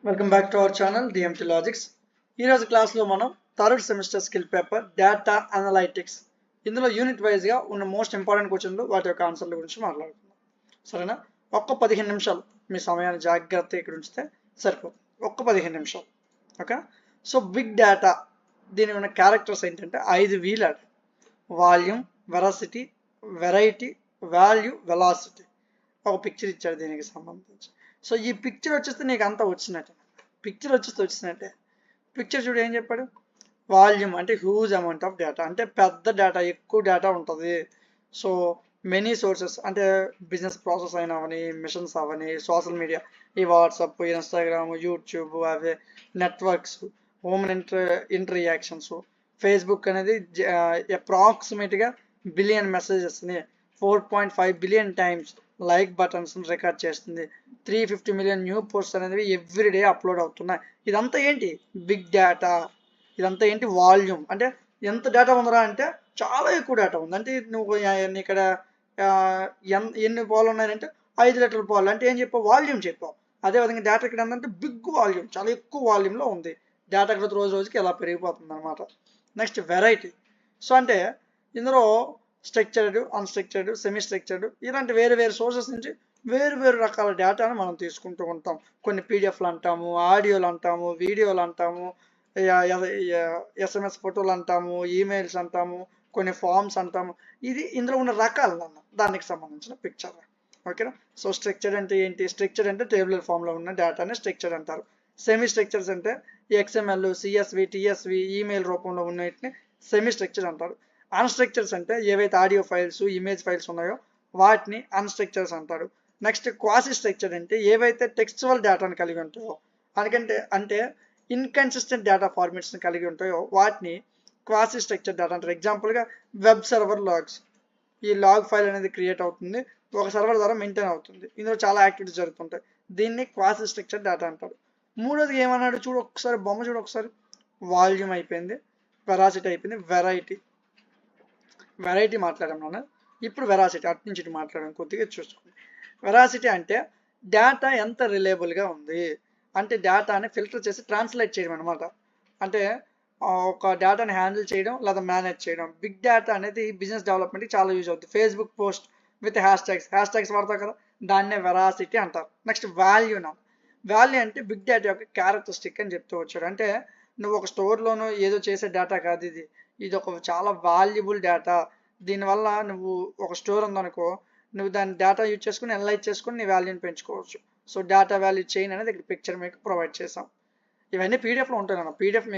Welcome back to our channel DMT logics. ఈరోజు క్లాస్లో మనం third semester skill paper data analytics ఇందులో unit వైజ్గా ఉన్న మోస్ట్ ఇంపార్టెంట్ క్వశ్చన్లు వాటి యొక్క ఆన్సర్ల గురించి మాట్లాడుకుందాం. సరేనా? ఒక్క 15 నిమిషాలు మీ సమయాన్ని జాగ్రత్త ఇక్కడ ఉంచితే సరిపోతుంది. ఒక్క 15 నిమిషాలు. ఓకే. సో బిగ్ డేటా దీని ఉన్న క్యారెక్టర్స్ ఏంటంటే 5 వీల్ volume, veracity, variety, value, velocity. ఒక పిక్చర్ ఇచ్చాడు దీనికి సంబంధించి. సో ఈ పిక్చర్ వచ్చేస్తే నీకు అంతా వచ్చినట్టే. పిక్చర్ చూడు ఏం చెప్పాడు. వాల్యూమ్ అంటే హ్యూజ్ అమౌంట్ ఆఫ్ డేటా, అంటే పెద్ద డేటా, ఎక్కువ డేటా ఉంటుంది. సో మెనీ సోర్సెస్ అంటే బిజినెస్ ప్రాసెస్ అయినా అవని, మిషన్స్ అవని, సోషల్ మీడియా, ఈ వాట్సాప్, ఇన్స్టాగ్రామ్, యూట్యూబ్, అవే నెట్వర్క్స్, ఇంటర్ రియాక్షన్స్, ఫేస్బుక్ అనేది అప్రాక్సిమేట్గా బిలియన్ మెసేజెస్ని 4.5 billion times like buttons record చేస్తుంది. 350 మిలియన్ న్యూ పోస్ట్స్ అనేవి ఎవ్రీడే అప్లోడ్ అవుతున్నాయి. ఇదంతా ఏంటి? Big data. ఇదంతా ఏంటి? వాల్యూమ్. అంటే ఎంత డేటా ఉందరా అంటే చాలా ఎక్కువ డేటా ఉంది. అంటే నువ్వు ఇక్కడ ఎన్ని పాలు ఉన్నాయంటే 5 లీటర్ల పాలు అంటే ఏం చెప్పావు? వాల్యూమ్ చెప్పావు. అదేవిధంగా డేటా ఇక్కడ ఏంటంటే బిగ్ వాల్యూమ్, చాలా ఎక్కువ వాల్యూమ్లో ఉంది. డేటా గ్రోత్ రోజు రోజుకి ఎలా పెరిగిపోతుంది అనమాట. Next variety. సో అంటే ఇందులో స్ట్రక్చర్డ్, అన్స్ట్రక్చర్డ్, సెమీ స్ట్రక్చర్డ్ ఇలాంటి వేరు వేరు సోర్సెస్ నుంచి వేరు వేరు రకాల డేటాను మనం తీసుకుంటూ ఉంటాం. కొన్ని పీడిఎఫ్లు అంటాము, ఆడియోలు అంటాము, వీడియోలు అంటాము, ఎస్ఎంఎస్ ఫోటోలు అంటాము, ఈమెయిల్స్ అంటాము, కొన్ని ఫామ్స్ అంటాము. ఇది ఇందులో ఉన్న రకాలు దానికి సంబంధించిన పిక్చర్. ఓకేనా? సో స్ట్రక్చర్డ్ అంటే ఏంటి? స్ట్రక్చర్డ్ అంటే టేబులర్ ఫామ్లో ఉన్న డేటాని స్ట్రక్చర్డ్ అంటారు. సెమీ స్ట్రక్చర్స్ అంటే ఎక్స్ఎంఎల్, సిఎస్వి, టిఎస్వి, ఈమెయిల్ రూపంలో ఉన్నటిని సెమీ స్ట్రక్చర్డ్ అంటారు. అన్స్ట్రక్చర్స్ అంటే ఏవైతే ఆడియో ఫైల్స్, ఇమేజ్ ఫైల్స్ ఉన్నాయో వాటిని అన్స్ట్రక్చర్స్ అంటారు. నెక్స్ట్ క్వాసి స్ట్రక్చర్డ్ అంటే ఏవైతే టెక్స్చువల్ డేటాను కలిగి ఉంటాయో, అంటే ఇన్కన్సిస్టెంట్ డేటా ఫార్మాట్స్ని కలిగి ఉంటాయో వాటిని క్వాసి స్ట్రక్చర్డ్ డేటా అంటారు. ఎగ్జాంపుల్గా వెబ్ సర్వర్ లాగ్స్. ఈ లాగ్ ఫైల్ అనేది క్రియేట్ అవుతుంది, ఒక సర్వర్ ద్వారా మెయింటైన్ అవుతుంది, ఇందులో చాలా యాక్టివిటీస్ జరుగుతుంటాయి. దీన్ని క్వాసి స్ట్రక్చర్డ్ డేటా అంటారు. మూడోది ఏమన్నాడు చూడు ఒకసారి, బొమ్మ చూడు ఒకసారి. వాల్యూమ్ అయిపోయింది, వెరాసిటీ అయిపోయింది, వెరైటీ మాట్లాడాం నాన్న. ఇప్పుడు వెరాసిటీ, అటు నుంచి ఇటు మాట్లాడడం కొద్దిగా చూసుకోండి. వెరాసిటీ అంటే డేటా ఎంత రిలయబుల్గా ఉంది, అంటే డేటాని ఫిల్టర్ చేసి ట్రాన్స్లేట్ చేయడం అనమాట. అంటే ఒక డేటాని హ్యాండిల్ చేయడం లేదా మేనేజ్ చేయడం. బిగ్ డేటా అనేది బిజినెస్ డెవలప్మెంట్కి చాలా యూజ్ అవుతుంది. Facebook post with hash tags వాడతావు కదా, దాన్నే వెరాసిటీ అంటారు. నెక్స్ట్ వాల్యూ అంటే బిగ్ డేటా యొక్క క్యారెక్టరిస్టిక్ అని చెప్తూ వచ్చాడు. అంటే నువ్వు ఒక స్టోర్లోనూ ఏదో చేసే డేటా కాదు ఇది ఒక చాలా వాల్యుబుల్ డేటా. దీనివల్ల నువ్వు ఒక స్టోర్ ఉందనుకో, నువ్వు దాని డేటా యూజ్ చేసుకుని అనలైజ్ చేసుకుని నీ వాల్యూని పెంచుకోవచ్చు. సో డేటా వాల్యూ చైన్ అనేది ఇక్కడ పిక్చర్ మీకు ప్రొవైడ్ చేసాం. ఇవన్నీ పీడిఎఫ్లో ఉంటాయి అన్న. పీడిఎఫ్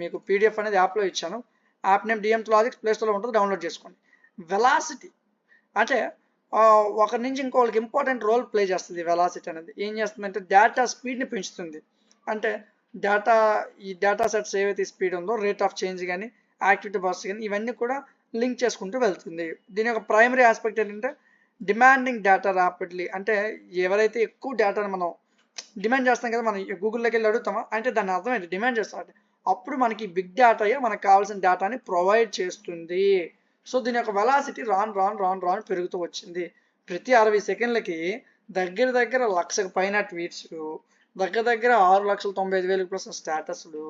మీకు పీడిఎఫ్ అనేది యాప్లో ఇచ్చాను. App name DMT logics, play స్టోర్లో ఉంటుంది, డౌన్లోడ్ చేసుకోండి. వెలాసిటీ అంటే ఒకరి నుంచి ఇంకొకరికి ఇంపార్టెంట్ రోల్ ప్లే చేస్తుంది. వెలాసిటీ అనేది ఏం చేస్తుందంటే డేటా స్పీడ్ని పెంచుతుంది. అంటే ఈ డేటా సెట్స్ ఏవైతే స్పీడ్ ఉందో, రేట్ ఆఫ్ చేంజ్ కానీ, యాక్టివిటీ బర్స్ట్ కానీ ఇవన్నీ కూడా లింక్ చేసుకుంటూ వెళ్తుంది. దీని యొక్క ప్రైమరీ ఆస్పెక్ట్ ఏంటంటే డిమాండింగ్ డేటా ర్యాపిడ్లీ. అంటే ఎవరైతే ఎక్కువ డేటాను మనం డిమాండ్ చేస్తాం కదా, మనం గూగుల్లోకి వెళ్ళి అడుగుతామా అంటే దాని అర్థం ఏంటి? డిమాండ్ చేస్తాం అంటే అప్పుడు మనకి బిగ్ డేటాయే మనకు కావాల్సిన డేటాని ప్రొవైడ్ చేస్తుంది. సో దీని యొక్క వెలాసిటీ రాను పెరుగుతూ వచ్చింది. ప్రతి 60 సెకండ్లకి దగ్గర 1,00,000 పైన ట్వీట్స్, దగ్గర 6,95,000 ప్లస్ స్టేటస్లు,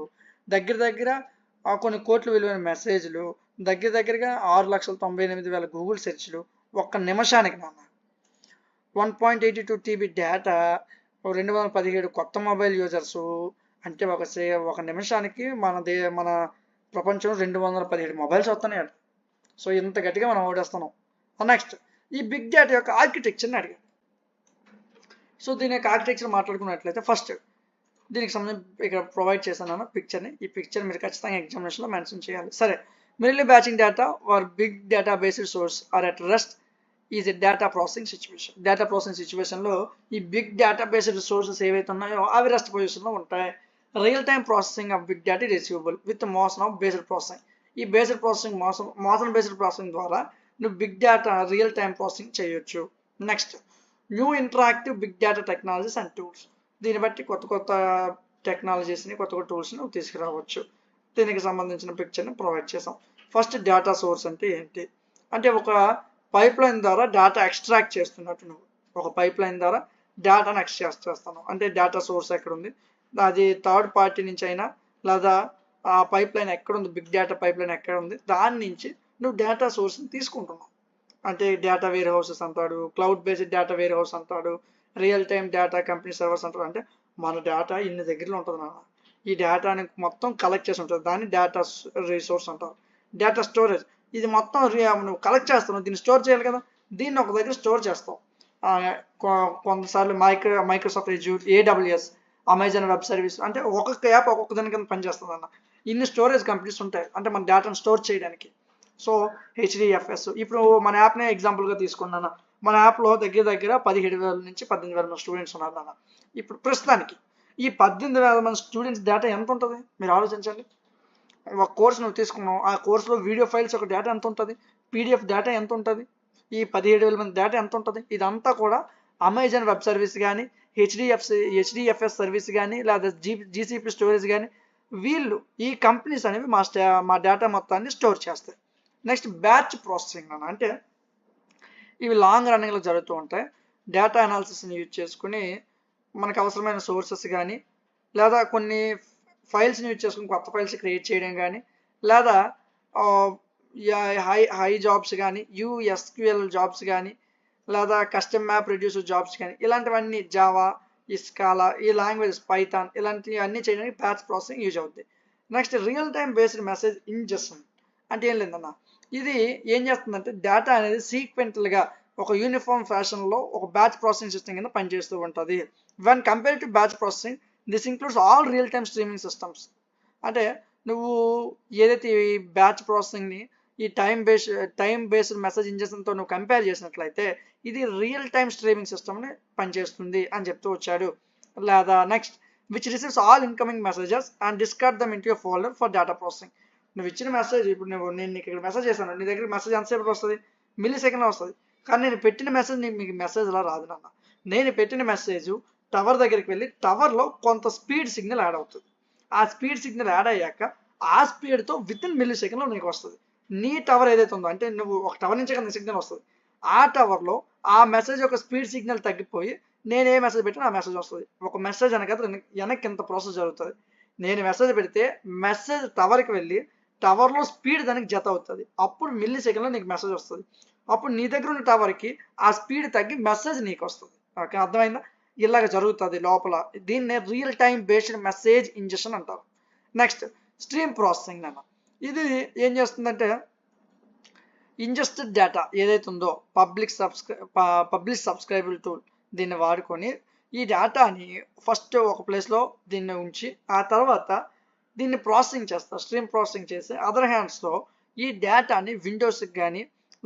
దగ్గర కొన్ని కోట్ల విలువైన మెసేజ్లు, దగ్గరగా 6,98,000 గూగుల్ సెర్చ్లు ఒక్క నిమిషానికి నాన్న. 1.82 TB డేటా, 217 కొత్త మొబైల్ యూజర్స్. అంటే ఒక నిమిషానికి మన ప్రపంచం 217 మొబైల్స్ వస్తున్నాయి. సో ఇంత గట్టిగా మనం ఓడేస్తున్నాం. నెక్స్ట్ ఈ బిగ్ డేటా యొక్క ఆర్కిటెక్చర్ని అడిగాడు. సో దీని యొక్క ఆర్కిటెక్చర్ మాట్లాడుకున్నట్లయితే ఫస్ట్ దీనికి సంబంధించి ఇక్కడ ప్రొవైడ్ చేశాను పిక్చర్ని. ఈ పిక్చర్ మీరు ఖచ్చితంగా ఎగ్జామినేషన్లో మెన్షన్ చేయాలి. సరే, middle batching data or big data based source or at rest is a data processing situation. Data processing సిచ్యువేషన్లో ఈ బిగ్ డేటా బేస్డ్ సోర్సెస్ ఏవైతే ఉన్నాయో అవి రెస్ట్ పొజిషన్లో ఉంటాయి. Real time processing of big data receivable with motion of based processing. ఈ based processing motion based processing ద్వారా నువ్వు big data real time processing చేయొచ్చు. Next new interactive big data technologies and tools. దీన్ని బట్టి కొత్త టెక్నాలజీస్ని, కొత్త టూల్స్ని నువ్వు తీసుకురావచ్చు. దీనికి సంబంధించిన పిక్చర్ని ప్రొవైడ్ చేసాం. ఫస్ట్ డేటా సోర్స్ అంటే ఏంటి అంటే ఒక పైప్ లైన్ ద్వారా డేటా ఎక్స్ట్రాక్ట్ చేస్తున్నట్టు. నువ్వు ఒక పైప్ లైన్ ద్వారా డేటాను ఎక్స్ట్రాక్ట్ చేస్తాను అంటే డేటా సోర్స్ ఎక్కడ ఉంది, అది థర్డ్ పార్టీ నుంచి అయినా, లేదా ఆ పైప్ లైన్ ఎక్కడ ఉంది, బిగ్ డేటా పైప్ లైన్ ఎక్కడ ఉంది, దాని నుంచి నువ్వు డేటా సోర్స్ని తీసుకుంటున్నావు. అంటే డేటా వేర్ హౌసెస్ అంటాడు, cloud based data warehouse అంటాడు, real time data company servers అంటాడు. అంటే మన డేటా ఇన్ని దగ్గరలో ఉంటుంది నాన్న. ఈ డేటాని మొత్తం కలెక్ట్ చేసి ఉంటుంది, దాన్ని డేటా రిసోర్స్ అంటారు. డేటా స్టోరేజ్, ఇది మొత్తం నువ్వు కలెక్ట్ చేస్తున్నావు, దీన్ని స్టోర్ చేయాలి కదా, దీన్ని ఒక దగ్గర స్టోర్ చేస్తావు. కొంతసార్లు Microsoft Azure, AWS, Amazon web service, అంటే ఒక్కొక్క యాప్ ఒక్కొక్క దాని కింద పనిచేస్తుంది అన్న. ఇన్ని స్టోరేజ్ కంపెనీస్ ఉంటాయి అంటే మన డేటాను స్టోర్ చేయడానికి. సో HDFS, ఇప్పుడు మన యాప్నే ఎగ్జాంపుల్గా తీసుకున్నాను. మన యాప్లో దగ్గర దగ్గర 17,000 నుంచి 18,000 మంది స్టూడెంట్స్ ఉన్నారు అన్న. ఇప్పుడు ప్రస్తుతానికి ఈ 18,000 మంది స్టూడెంట్స్ డేటా ఎంత ఉంటుంది మీరు ఆలోచించండి. ఒక కోర్స్ నువ్వు తీసుకున్నావు, ఆ కోర్సులో వీడియో ఫైల్స్ ఒక డేటా ఎంత ఉంటుంది, PDF డేటా ఎంత ఉంటుంది, ఈ 17,000 మంది డేటా ఎంత ఉంటుంది. ఇదంతా కూడా అమెజాన్ వెబ్ సర్వీస్ కానీ, HDFS సర్వీస్ కానీ, లేదా GCP స్టోరేజ్ కానీ, వీళ్ళు ఈ కంపెనీస్ అనేవి మా డేటా మొత్తాన్ని స్టోర్ చేస్తాయి. నెక్స్ట్ బ్యాచ్ ప్రాసెసింగ్ అన్న, అంటే ఇవి లాంగ్ రన్నింగ్లో జరుగుతూ ఉంటాయి. డేటా అనాలిసిస్ని యూజ్ చేసుకుని మనకు అవసరమైన సోర్సెస్ కానీ, లేదా కొన్ని ఫైల్స్ని యూజ్ చేసుకుని కొత్త ఫైల్స్ క్రియేట్ చేయడం కానీ, లేదా హై జాబ్స్ కానీ, USQL జాబ్స్ కానీ, లేదా కస్టమ్ మ్యాప్ రెడ్యూసర్ జాబ్స్ కానీ, ఇలాంటివన్నీ జావా, స్కాలా, ఈ లాంగ్వేజెస్ పైథాన్, ఇలాంటివన్నీ చేయడానికి బ్యాచ్ ప్రాసెసింగ్ యూజ్ అవుతుంది. Next real time based message injection అంటే ఏం లేదన్న, ఇది ఏం చేస్తుందంటే డేటా అనేది సీక్వెంటల్గా ఒక యూనిఫామ్ ఫ్యాషన్లో ఒక బ్యాచ్ ప్రాసెసింగ్ సిస్టమ్ కింద పనిచేస్తూ ఉంటుంది. When compare to batch processing, this includes all real time streaming systems. అంటే నువ్వు ఏదైతే ఈ బ్యాచ్ ప్రాసెసింగ్ని ఈ టైం బేస్డ్ మెసేజ్ ఇంజెక్షన్తో నువ్వు కంపేర్ చేసినట్లయితే ఇది రియల్ టైమ్ స్ట్రీమింగ్ సిస్టమ్ని పనిచేస్తుంది అని చెప్తూ వచ్చాడు. లేదా next, which receives all incoming messages and discard dum into a folder for data processing. నువ్వు ఇచ్చిన మెసేజ్, ఇప్పుడు నేను నీకు ఇక్కడ మెసేజ్ చేశాను, నీ దగ్గర మెసేజ్ ఎంతసేపు వస్తుంది, మిల్లీ సెకండ్లో వస్తుంది. కానీ నేను పెట్టిన మెసేజ్ మీకు మెసేజ్లా రాదు నాన్న. నేను పెట్టిన మెసేజ్ టవర్ దగ్గరికి వెళ్ళి టవర్లో కొంత స్పీడ్ సిగ్నల్ యాడ్ అవుతుంది. ఆ స్పీడ్ సిగ్నల్ యాడ్ అయ్యాక ఆ స్పీడ్తో విత్ ఇన్ మిల్లీ సెకండ్లో నీకు వస్తుంది. నీ టవర్ ఏదైతే ఉందో, అంటే నువ్వు ఒక టవర్ నుంచి కదా సిగ్నల్ వస్తుంది, ఆ టవర్లో ఆ మెసేజ్ యొక్క స్పీడ్ సిగ్నల్ తగ్గిపోయి నేను ఏ మెసేజ్ పెట్టినా ఆ మెసేజ్ వస్తుంది. ఒక మెసేజ్ అనగా వెనక్కి ఇంత ప్రాసెస్ జరుగుతుంది. నేను మెసేజ్ పెడితే మెసేజ్ టవర్కి వెళ్ళి టవర్లో స్పీడ్ దానికి జత అవుతుంది, అప్పుడు మిల్లీ సెకండ్లో నీకు మెసేజ్ వస్తుంది. అప్పుడు నీ దగ్గర ఉన్న టవర్కి ఆ స్పీడ్ తగ్గి మెసేజ్ నీకు వస్తుంది. ఓకే, అర్థమైందా? ఇలాగ జరుగుతుంది లోపల. దీన్నే real time based message injection అంటారు. నెక్స్ట్ స్ట్రీమ్ ప్రాసెసింగ్ అన్న, ఇది ఏం చేస్తుందంటే ఇంజెస్టెడ్ డేటా ఏదైతే ఉందో పబ్లిక్ సబ్స్క్రైబుల్ టూల్ దీన్ని వాడుకొని ఈ డేటాని ఫస్ట్ ఒక ప్లేస్లో దీన్ని ఉంచి ఆ తర్వాత దీన్ని ప్రాసెసింగ్ చేస్తారు, స్ట్రీమ్ ప్రాసెసింగ్ చేసి అదర్ హ్యాండ్స్లో ఈ డేటాని విండోస్కి కానీ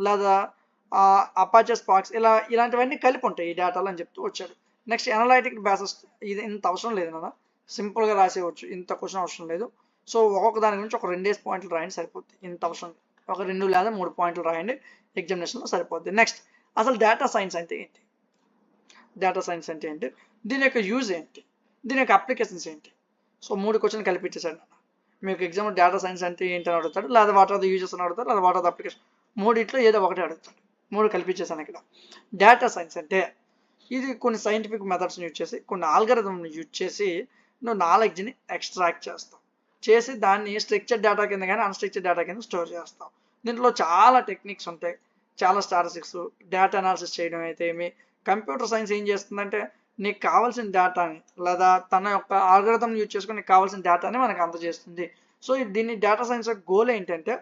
లేదా అపాచే స్పార్క్స్ ఇలాంటివన్నీ కలిపి ఉంటాయి ఈ డేటాలు అని చెప్తూ వచ్చాడు. నెక్స్ట్ అనలైటిక్ బేసెస్, ఇది ఇంత అవసరం లేదు నాన్న, సింపుల్గా రాసేయవచ్చు, ఇంత క్వశ్చన్ అవసరం లేదు. సో ఒక్కొక్క దాని గురించి ఒక 2 పాయింట్లు రాయండి సరిపోద్ది, ఇంత అవసరం లేదు. ఒక 2 లేదా 3 పాయింట్లు రాయండి, ఎగ్జామినేషన్లో సరిపోద్ది. నెక్స్ట్, అసలు డేటా సైన్స్ అంటే ఏంటి, డేటా సైన్స్ అంటే ఏంటి, దీని యొక్క యూజ్ ఏంటి, దీని యొక్క అప్లికేషన్స్ ఏంటి. సో 3 క్వశ్చన్ కలిపించేసాడు నాన్న. మీకు ఎగ్జామ్ డేటా సైన్స్ అంటే ఏంటి అని అడుగుతాడు, లేదా వాట్ ఆర్ ద యూజెస్ అని అడుగుతాడు, లేదా వాట్ ఆర్ ద అప్లికేషన్, మూడిట్లో ఏదో ఒకటి అడుగుతాడు. 3 కలిపించేసాను ఇక్కడ. డేటా సైన్స్ అంటే ఇది కొన్ని సైంటిఫిక్ మెథడ్స్ని యూజ్ చేసి, కొన్ని ఆల్గరిథంని యూజ్ చేసి నువ్వు నాలెడ్జ్ని ఎక్స్ట్రాక్ట్ చేస్తావు, చేసి దాన్ని స్ట్రక్చర్ డేటా కింద కానీ అన్స్ట్రక్చర్ డేటా కింద స్టోర్ చేస్తాం. దీంట్లో చాలా టెక్నిక్స్ ఉంటాయి, చాలా స్టాటిస్టిక్స్, డేటా అనాలిసిస్ చేయడం అయితే ఏమి. కంప్యూటర్ సైన్స్ ఏం చేస్తుందంటే నీకు కావాల్సిన డేటాని లేదా తన యొక్క ఆల్గరిథం యూజ్ చేసుకుని నీకు కావాల్సిన డేటాని మనకు అందజేస్తుంది. సో దీన్ని డేటా సైన్స్ యొక్క గోల్ ఏంటంటే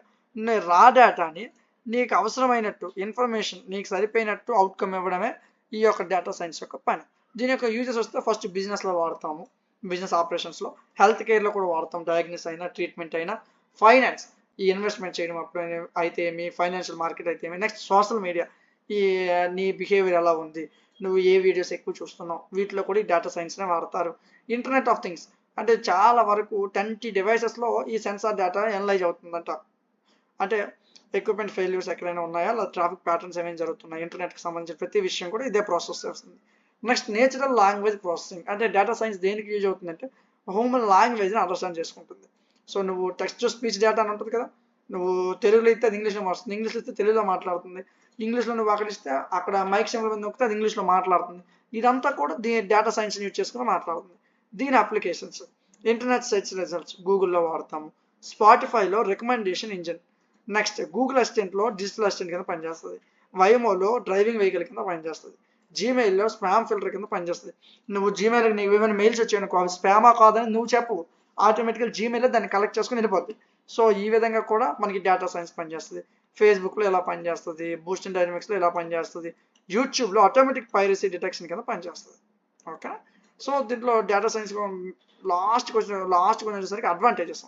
రా డేటాని నీకు అవసరమైనట్టు ఇన్ఫర్మేషన్ నీకు సరిపోయినట్టు అవుట్కమ్ ఇవ్వడమే ఈ యొక్క డేటా సైన్స్ యొక్క పని. దీని యొక్క యూజెస్ వస్తే ఫస్ట్ బిజినెస్లో వాడతాము, బిజినెస్ ఆపరేషన్స్లో, హెల్త్ కేర్లో కూడా వాడతాం, డయాగ్నోసిస్ అయినా ట్రీట్మెంట్ అయినా, ఫైనాన్స్ ఈ ఇన్వెస్ట్మెంట్ చేయడం అప్పుడు అయితే ఏమి, ఫైనాన్షియల్ మార్కెట్ అయితే ఏమి. నెక్స్ట్ సోషల్ మీడియా, ఈ నీ బిహేవియర్ ఎలా ఉంది, నువ్వు ఏ వీడియోస్ ఎక్కువ చూస్తున్నావు, వీటిలో కూడా ఈ డేటా సైన్స్నే వాడతారు. ఇంటర్నెట్ ఆఫ్ థింగ్స్ అంటే చాలా వరకు 20 డివైసెస్లో ఈ సెన్సార్ డేటా అనలైజ్ అవుతుందంట. అంటే ఎక్విప్మెంట్ ఫెయిల్యూర్స్ ఎక్కడైనా ఉన్నాయా, లేదా ట్రాఫిక్ ప్యాటర్న్స్ ఏమైనా జరుగుతున్నాయి, ఇంటర్నెట్కి సంబంధించిన ప్రతి విషయం కూడా ఇదే ప్రాసెస్ చేస్తుంది. నెక్స్ట్ నేచురల్ లాంగ్వేజ్ ప్రాసెసింగ్, అంటే డేటా సైన్స్ దేనికి యూజ్ అవుతుందంటే హ్యూమన్ లాంగ్వేజ్ని అండర్స్టాండ్ చేసుకుంటుంది. సో నువ్వు టెక్స్ట్ టు స్పీచ్ డేటా అని ఉంటుంది కదా, నువ్వు తెలుగులో ఇస్తే అది ఇంగ్లీష్లో మారుస్తుంది, ఇంగ్లీష్లో ఇస్తే తెలుగులో మాట్లాడుతుంది, ఇంగ్లీష్లో నువ్వు అక్కడ ఇస్తే అక్కడ మైక్ సింబల్ మీద నొక్కితే అది ఇంగ్లీష్లో మాట్లాడుతుంది. ఇదంతా కూడా డేటా సైన్స్ని యూజ్ చేసుకుని మాట్లాడుతుంది. దీని అప్లికేషన్స్ ఇంటర్నెట్ సెర్చ్ రిజల్ట్స్ గూగుల్లో వాడతాము, స్పాటిఫైలో రికమెండేషన్ ఇంజిన్, నెక్స్ట్ గూగుల్ అసిస్టెంట్లో డిజిటల్ అసిస్టెంట్ కింద పనిచేస్తుంది, వైమోలో డ్రైవింగ్ వెహికల్ కింద పనిచేస్తుంది, జీమెయిల్లో స్పామ్ ఫిల్టర్ కింద పనిచేస్తుంది. నువ్వు జీమెయిల్కి నీకు ఏమైనా మెయిల్స్ వచ్చాయనుకో అవి స్పామా కాదని నువ్వు చెప్పు, ఆటోమేటిక్గా జీమెయిల్లో దాన్ని కలెక్ట్ చేసుకుని వెళ్ళిపోద్ది. సో ఈ విధంగా కూడా మనకి డేటా సైన్స్ పనిచేస్తుంది. ఫేస్బుక్లో ఎలా పనిచేస్తుంది, బూస్టన్ డైనమిక్స్లో ఎలా పనిచేస్తుంది, యూట్యూబ్లో ఆటోమేటిక్ పైరసీ డిటెక్షన్ కింద పనిచేస్తుంది. ఓకే, సో దీంట్లో డేటా సైన్స్ లాస్ట్ క్వశ్చన్ వచ్చేసరికి అడ్వాంటేజెస్.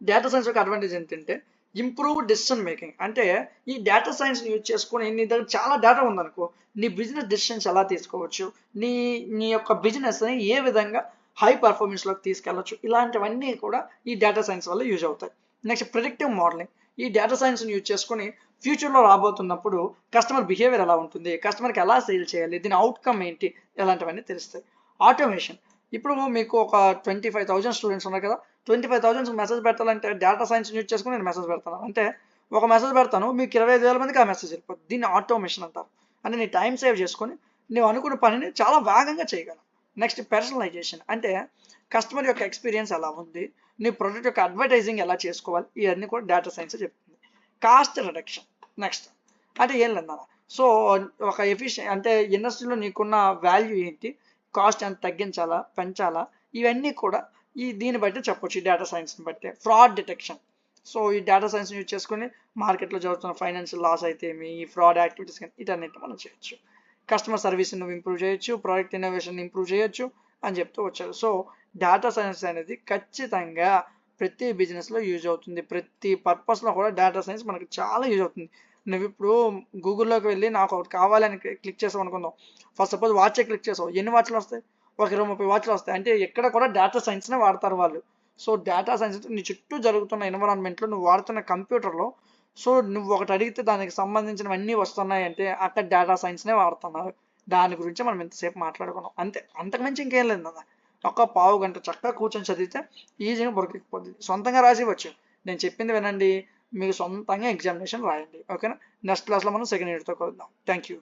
డేటా సైన్స్ యొక్క అడ్వాంటేజ్ ఏంటంటే ఇంప్రూవ్ డెసిషన్ మేకింగ్. అంటే ఈ డేటా సైన్స్ యూజ్ చేసుకుని నీ దగ్గర చాలా డేటా ఉందనుకో, నీ బిజినెస్ డెసిషన్స్ ఎలా తీసుకోవచ్చు, నీ యొక్క బిజినెస్ని ఏ విధంగా హై పర్ఫార్మెన్స్లోకి తీసుకెళ్ళచ్చు, ఇలాంటివన్నీ కూడా ఈ డేటా సైన్స్ వల్ల యూజ్ అవుతాయి. Next predictive modelling. ఈ డేటా సైన్స్ని యూజ్ చేసుకుని ఫ్యూచర్లో రాబోతున్నప్పుడు కస్టమర్ బిహేవియర్ ఎలా ఉంటుంది, కస్టమర్కి ఎలా సేల్ చేయాలి, దీని అవుట్కమ్ ఏంటి, ఇలాంటివన్నీ తెలుస్తాయి. ఆటోమేషన్. ఇప్పుడు మీకు ఒక 25,000 స్టూడెంట్స్ ఉన్నారు కదా, 25,000 మెసేజ్ పెట్టాలంటే డేటా సైన్స్ యూజ్ చేసుకుని నేను మెసేజ్ పెడతాను. అంటే ఒక మెసేజ్ పెడతాను, మీకు 25,000 మందికి ఆ మెసేజ్ వెళ్ళిపోతుంది. దీన్ని ఆటోమేషన్ అంటారు. అంటే నీ టైం సేవ్ చేసుకొని నువ్వు అనుకున్న పనిని చాలా వేగంగా చేయగలవు. Next personalisation. అంటే కస్టమర్ యొక్క ఎక్స్పీరియన్స్ ఎలా ఉంది, నీ ప్రొడక్ట్ యొక్క అడ్వర్టైజింగ్ ఎలా చేసుకోవాలి, ఇవన్నీ కూడా డేటా సైన్స్ చెప్తుంది. Cost reduction. నెక్స్ట్ అంటే ఏం లేదా, సో ఒక అంటే ఇండస్ట్రీలో నీకున్న వాల్యూ ఏంటి, కాస్ట్ ఎంత తగ్గించాలా పెంచాలా, ఇవన్నీ కూడా దీన్ని బట్టి చెప్పొచ్చు, ఈ డేటా సైన్స్ని బట్టి. Fraud detection. సో ఈ డేటా సైన్స్ యూజ్ చేసుకుని మార్కెట్లో జరుగుతున్న ఫైనాన్షియల్ లాస్ అయితే ఈ ఫ్రాడ్ యాక్టివిటీస్ కానీ ఇటన్నిటి మనం చేయొచ్చు. కస్టమర్ సర్వీస్ నువ్వు ఇంప్రూవ్ చేయొచ్చు, ప్రోడక్ట్ ఇన్నోవేషన్ ఇంప్రూవ్ చేయొచ్చు అని చెప్తూ వచ్చారు. సో డేటా సైన్స్ అనేది ఖచ్చితంగా ప్రతి బిజినెస్లో యూజ్ అవుతుంది. ప్రతి పర్పస్లో కూడా డేటా సైన్స్ మనకు చాలా యూజ్ అవుతుంది. నువ్వు ఇప్పుడు గూగుల్లోకి వెళ్ళి నాకు ఒకటి కావాలని క్లిక్ చేసావు అనుకుందాం, ఫస్ట్ సపోజ్ వాచే క్లిక్ చేసావు, ఎన్ని వాచ్లు వస్తాయి, ఒక 20-30 వాచ్లు వస్తాయి. అంటే ఎక్కడ కూడా డేటా సైన్స్నే వాడతారు వాళ్ళు. సో డేటా సైన్స్ నీ చుట్టూ జరుగుతున్న ఎన్విరాన్మెంట్లో నువ్వు వాడుతున్న కంప్యూటర్లో, సో నువ్వు ఒకటి అడిగితే దానికి సంబంధించినవన్నీ వస్తున్నాయి అంటే అక్కడ డేటా సైన్స్నే వాడుతున్నారు. దాని గురించి మనం ఇంతసేపు మాట్లాడుకున్నాం అంతే, అంతకుమించి ఇంకేం లేదు కదా. ఒక పావు గంట చక్కగా కూర్చొని చదివితే ఈజీగా బొరికిపోతుంది. సొంతంగా రాసివచ్చు, నేను చెప్పింది వినండి, మీకు సొంతంగా ఎగ్జామినేషన్ రాయండి. ఓకేనా, నెక్స్ట్ క్లాస్లో మనం సెకండ్ ఇయర్తో కలుద్దాం. Thank you.